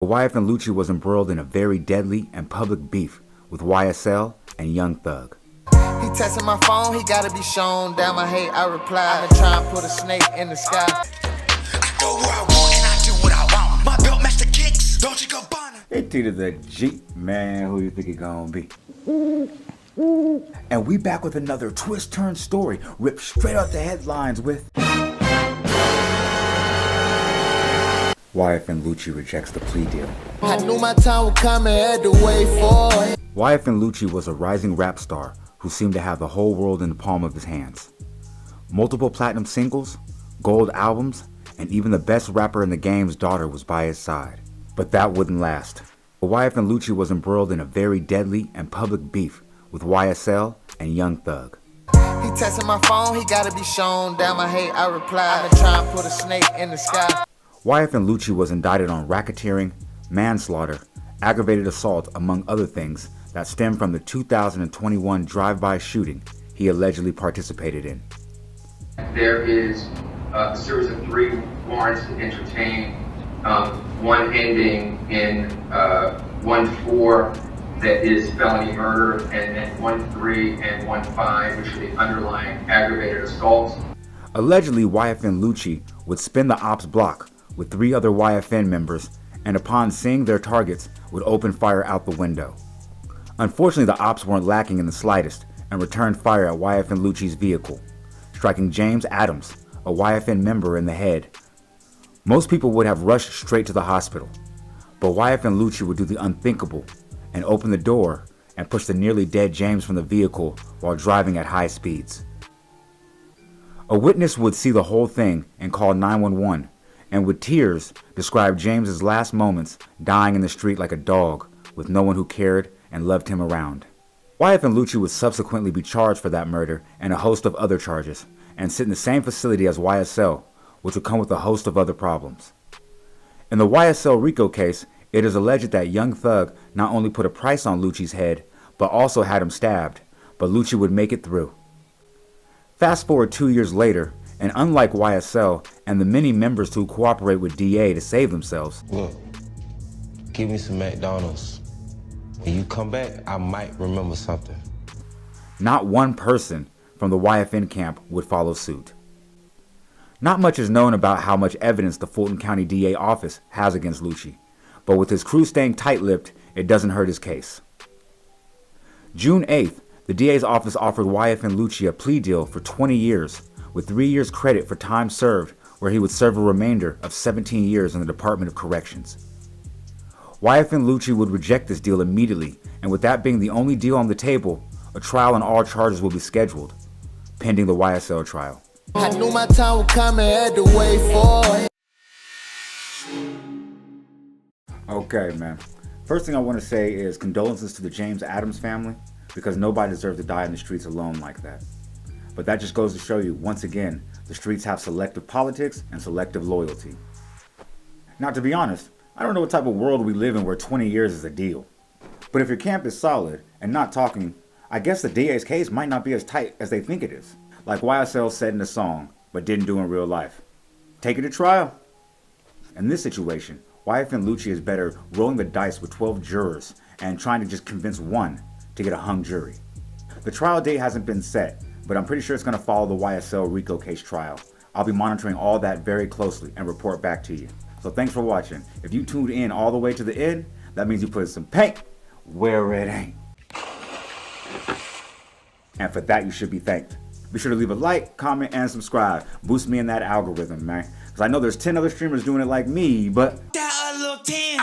YFN Lucci was embroiled in a very deadly and public beef with YSL and Young Thug. He texting my phone, he gotta be shown. Damn, I hate, I reply. I've been trying to put a snake in the sky. I go where I want and I do what I want. My belt match the kicks, don't you go bonner. It to the G, man, who you think it gonna be? And we back with another twist-turn story, ripped straight out the headlines with YFN Lucci rejects the plea deal. I knew my time would come and had to wait for it. YFN Lucci was a rising rap star who seemed to have the whole world in the palm of his hands. Multiple platinum singles, gold albums, and even the best rapper in the game's daughter was by his side. But that wouldn't last. YFN Lucci was embroiled in a very deadly and public beef with YSL and Young Thug. He texting my phone, he gotta be shown. Damn, I hate, I reply. I've been trying to put a snake in the sky. YFN Lucci was indicted on racketeering, manslaughter, aggravated assault, among other things that stem from the 2021 drive-by shooting he allegedly participated in. There is a series of 3 warrants to entertain, one ending in 1-4 that is felony murder, and then 1-3 and 1-5, which are the underlying aggravated assaults. Allegedly, YFN Lucci would spin the ops block with 3 other YFN members, and upon seeing their targets would open fire out the window. Unfortunately, the ops weren't lacking in the slightest and returned fire at YFN Lucci's vehicle, striking James Adams, a YFN member, in the head. Most people would have rushed straight to the hospital, but YFN Lucci would do the unthinkable and open the door and push the nearly dead James from the vehicle while driving at high speeds. A witness would see the whole thing and call 911, and with tears describe James's last moments dying in the street like a dog with no one who cared and loved him around. YFN Lucci would subsequently be charged for that murder and a host of other charges, and sit in the same facility as YSL, which would come with a host of other problems. In the YSL RICO case, it is alleged that Young Thug not only put a price on Lucci's head, but also had him stabbed, but Lucci would make it through. Fast forward 2 years later, and unlike YSL and the many members who cooperate with DA to save themselves, look, give me some McDonald's. When you come back, I might remember something. not one person from the YFN camp would follow suit. Not much is known about how much evidence the Fulton County DA office has against Lucci, but with his crew staying tight-lipped, it doesn't hurt his case. June 8th, the DA's office offered YFN Lucci a plea deal for 20 years, with 3 years credit for time served, where he would serve a remainder of 17 years in the Department of Corrections. YFN Lucci would reject this deal immediately, and with that being the only deal on the table, a trial on all charges will be scheduled, pending the YSL trial. I knew my time would come and had to wait for it. Okay, man. First thing I want to say is condolences to the James Adams family, because nobody deserves to die in the streets alone like that. But that just goes to show you, once again, the streets have selective politics and selective loyalty. Now, to be honest, I don't know what type of world we live in where 20 years is a deal. But if your camp is solid and not talking, I guess the DA's case might not be as tight as they think it is. Like YSL said in the song, but didn't do in real life. Take it to trial. In this situation, YFN Lucci is better rolling the dice with 12 jurors and trying to just convince one to get a hung jury. The trial date hasn't been set, but I'm pretty sure it's going to follow the YSL RICO case trial. I'll be monitoring all that very closely and report back to you. So thanks for watching. If you tuned in all the way to the end, that means you put some paint where it ain't. And for that, you should be thanked. Be sure to leave a like, comment, and subscribe. Boost me in that algorithm, man. Because I know there's 10 other streamers doing it like me, but... That a little 10.